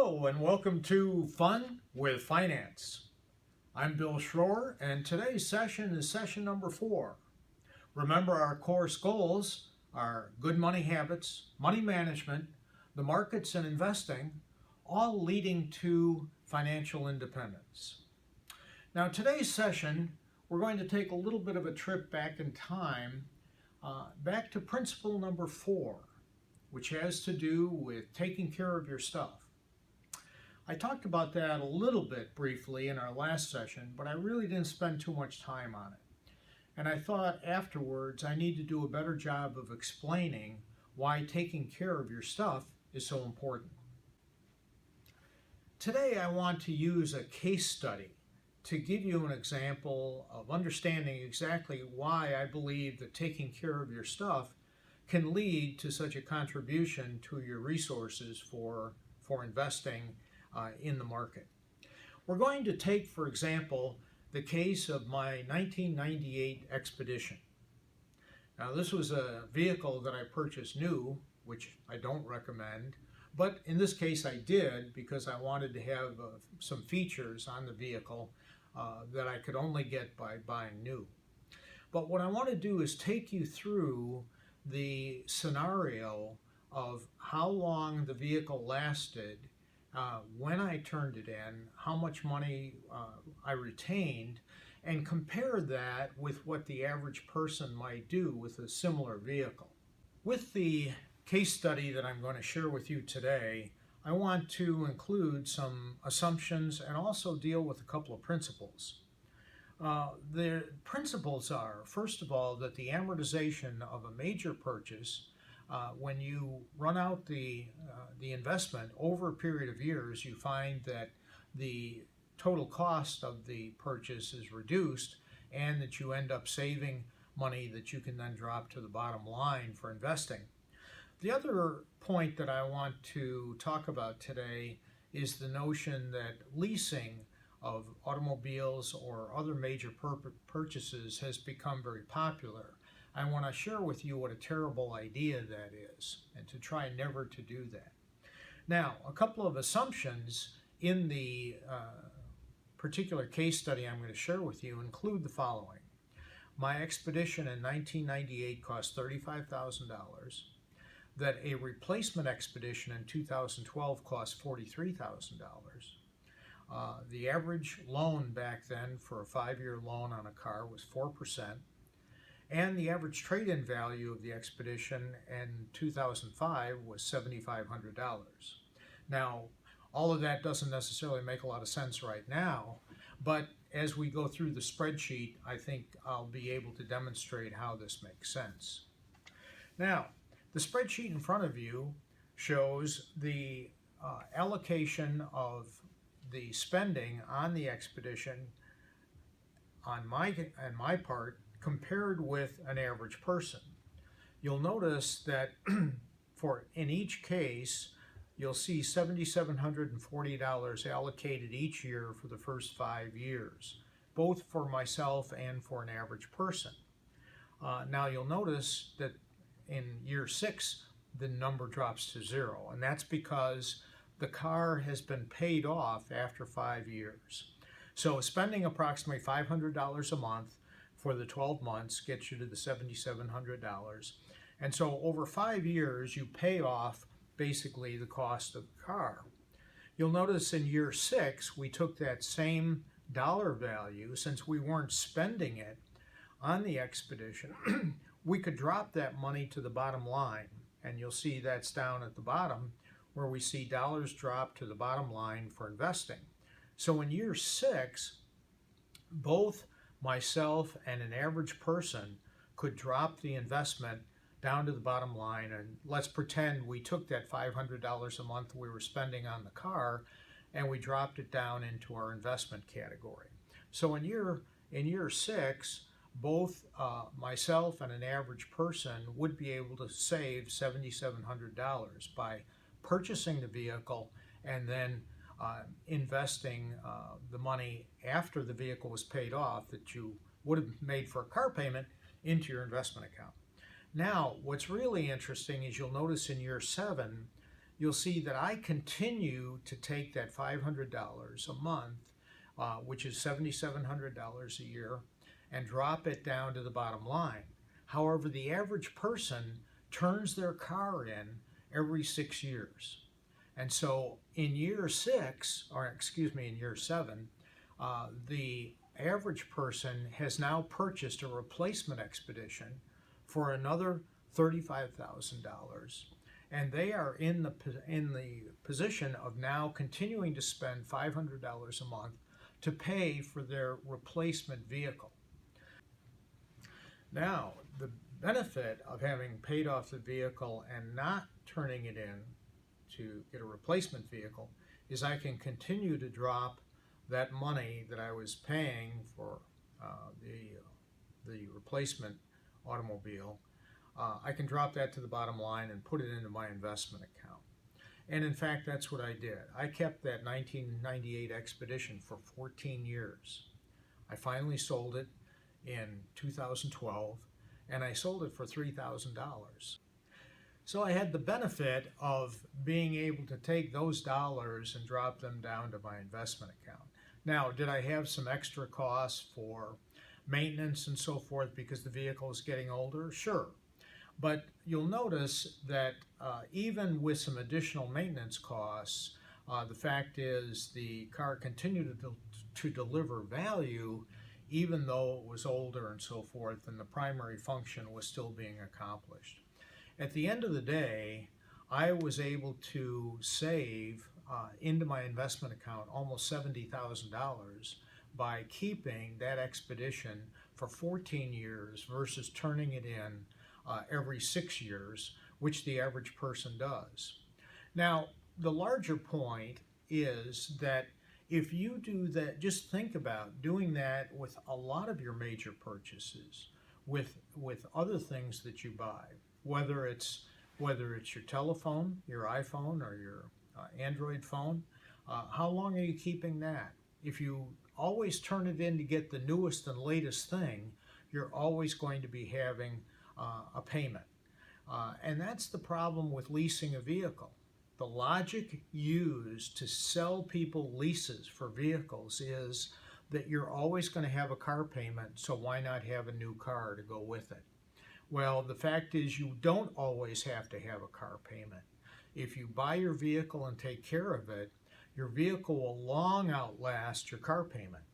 Hello and welcome to Fun with Finance. I'm Bill Schroer and today's session is session number 4. Remember, our course goals are good money habits, money management, the markets, and investing, all leading to financial independence. Now, today's session, we're going to take a little bit of a trip back in time, back to principle number 4, which has to do with taking care of your stuff. I talked about that a little bit briefly in our last session, but I really didn't spend too much time on it. And I thought afterwards I need to do a better job of explaining why taking care of your stuff is so important. Today I want to use a case study to give you an example of understanding exactly why I believe that taking care of your stuff can lead to such a contribution to your resources for investing in the market. We're going to take, for example, the case of my 1998 Expedition. Now, this was a vehicle that I purchased new, which I don't recommend, but in this case I did because I wanted to have some features on the vehicle that I could only get by buying new. But what I want to do is take you through the scenario of how long the vehicle lasted, when I turned it in, how much money I retained, and compare that with what the average person might do with a similar vehicle. With the case study that I'm going to share with you today, I want to include some assumptions and also deal with a couple of principles. The principles are, first of all, that the amortization of a major purchase, when you run out the investment over a period of years, you find that the total cost of the purchase is reduced and that you end up saving money that you can then drop to the bottom line for investing. The other point that I want to talk about today is the notion that leasing of automobiles or other major purchases has become very popular. I want to share with you what a terrible idea that is and to try never to do that. Now, a couple of assumptions in the particular case study I'm going to share with you include the following. My Expedition in 1998 cost $35,000, that a replacement Expedition in 2012 cost $43,000. The average loan back then for a 5-year loan on a car was 4%. And the average trade-in value of the Expedition in 2005 was $7,500. Now, all of that doesn't necessarily make a lot of sense right now, but as we go through the spreadsheet, I think I'll be able to demonstrate how this makes sense. Now, the spreadsheet in front of you shows the allocation of the spending on the Expedition on my part compared with an average person. You'll notice that in each case, you'll see $7,740 allocated each year for the first 5 years, both for myself and for an average person. Now you'll notice that in year 6, the number drops to 0, and that's because the car has been paid off after 5 years. So spending approximately $500 a month for the 12 months gets you to the $7,700. And so over 5 years, you pay off basically the cost of the car. You'll notice in year 6, we took that same dollar value, since we weren't spending it on the Expedition, we could drop that money to the bottom line. And you'll see that's down at the bottom where we see dollars drop to the bottom line for investing. So in year 6, both myself and an average person could drop the investment down to the bottom line, and let's pretend we took that $500 a month we were spending on the car and we dropped it down into our investment category. So in year 6, both myself and an average person would be able to save $7,700 by purchasing the vehicle and then investing the money after the vehicle was paid off that you would have made for a car payment into your investment account. Now, what's really interesting is you'll notice in year 7 you'll see that I continue to take that $500 a month, which is $7,700 a year, and drop it down to the bottom line. However, the average person turns their car in every 6 years. And so in year 6, or excuse me, in year 7, the average person has now purchased a replacement Expedition for another $35,000, and they are in the position of now continuing to spend $500 a month to pay for their replacement vehicle. Now, the benefit of having paid off the vehicle and not turning it in to get a replacement vehicle is I can continue to drop that money that I was paying for the replacement automobile. I can drop that to the bottom line and put it into my investment account. And in fact, that's what I did. I kept that 1998 Expedition for 14 years. I finally sold it in 2012, and I sold it for $3,000. So I had the benefit of being able to take those dollars and drop them down to my investment account. Now, did I have some extra costs for maintenance and so forth because the vehicle is getting older? Sure. But you'll notice that even with some additional maintenance costs, the fact is the car continued to deliver value even though it was older and so forth, and the primary function was still being accomplished. At the end of the day, I was able to save into my investment account almost $70,000 by keeping that Expedition for 14 years versus turning it in every 6 years, which the average person does. Now, the larger point is that if you do that, just think about doing that with a lot of your major purchases, with other things that you buy, whether it's your telephone, your iPhone, or your Android phone. How long are you keeping that? If you always turn it in to get the newest and latest thing, you're always going to be having a payment. And that's the problem with leasing a vehicle. The logic used to sell people leases for vehicles is that you're always going to have a car payment, so why not have a new car to go with it? Well, the fact is you don't always have to have a car payment. If you buy your vehicle and take care of it, your vehicle will long outlast your car payment.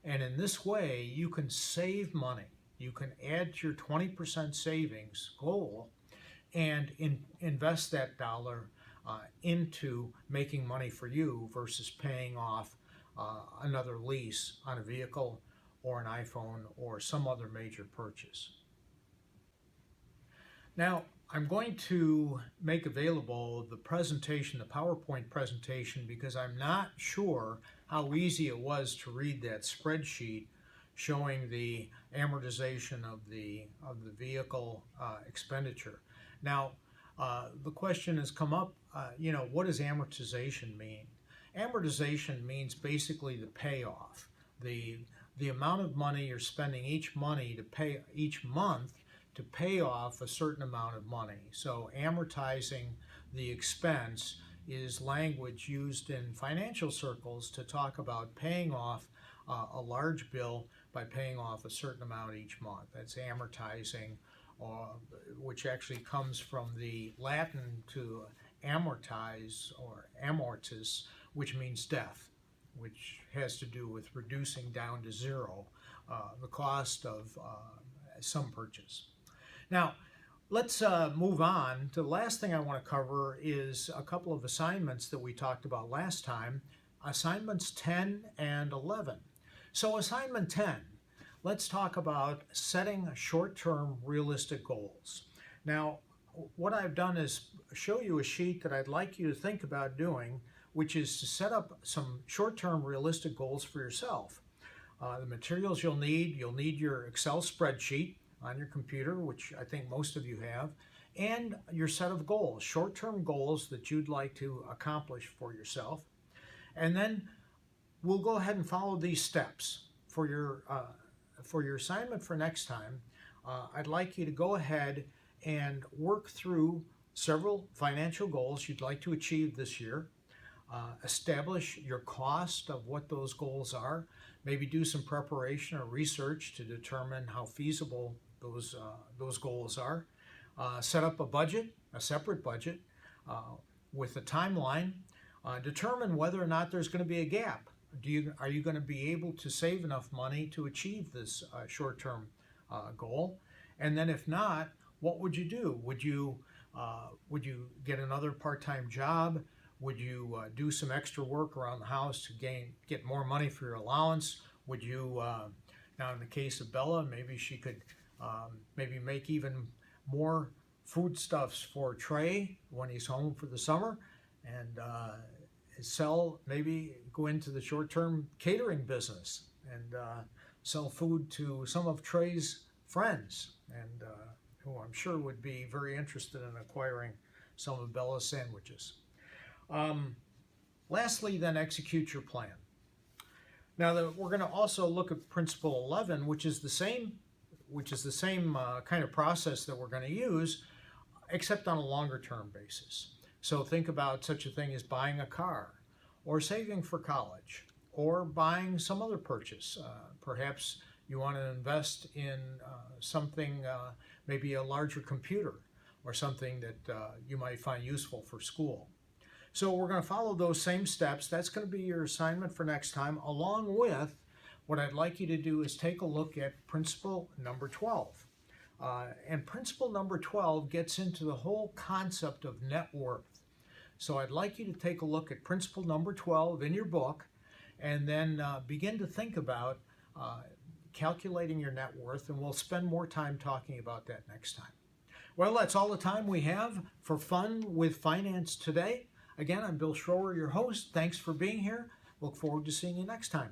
And in this way, you can save money. You can add to your 20% savings goal and invest that dollar into making money for you versus paying off another lease on a vehicle or an iPhone or some other major purchase. Now, I'm going to make available the presentation, the PowerPoint presentation, because I'm not sure how easy it was to read that spreadsheet showing the amortization of the vehicle expenditure. Now, the question has come up, what does amortization mean? Amortization means basically the payoff, the amount of money you're spending each month to pay off a certain amount of money. So amortizing the expense is language used in financial circles to talk about paying off a large bill by paying off a certain amount each month. That's amortizing, which actually comes from the Latin to amortize or amortis, which means death, which has to do with reducing down to zero the cost of some purchase. Now, let's move on. The last thing I want to cover is a couple of assignments that we talked about last time, assignments 10 and 11. So assignment 10, let's talk about setting short-term realistic goals. Now, what I've done is show you a sheet that I'd like you to think about doing, which is to set up some short-term realistic goals for yourself. The materials you'll need your Excel spreadsheet on your computer, which I think most of you have, and your set of goals, short-term goals that you'd like to accomplish for yourself. And then we'll go ahead and follow these steps. For your assignment for next time, I'd like you to go ahead and work through several financial goals you'd like to achieve this year. Establish your cost of what those goals are. Maybe do some preparation or research to determine how feasible those goals are. Set up a budget, a separate budget, with a timeline. Determine whether or not there's going to be a gap. Are you going to be able to save enough money to achieve this short-term goal? And then if not, what would you do? Would you get another part-time job? Would you do some extra work around the house to get more money for your allowance? Would you, now in the case of Bella, maybe she could maybe make even more foodstuffs for Trey when he's home for the summer, and maybe go into the short-term catering business and sell food to some of Trey's friends, and who I'm sure would be very interested in acquiring some of Bella's sandwiches. Lastly, then, execute your plan. Now, we're going to also look at Principle 11, which is the same kind of process that we're going to use, except on a longer-term basis. So think about such a thing as buying a car, or saving for college, or buying some other purchase. Perhaps you want to invest in something, maybe a larger computer, or something that you might find useful for school. So we're going to follow those same steps. That's going to be your assignment for next time, along with what I'd like you to do is take a look at principle number 12. And principle number 12 gets into the whole concept of net worth. So I'd like you to take a look at principle number 12 in your book, and then begin to think about calculating your net worth, and we'll spend more time talking about that next time. Well, that's all the time we have for Fun with Finance today. Again, I'm Bill Schroer, your host. Thanks for being here. Look forward to seeing you next time.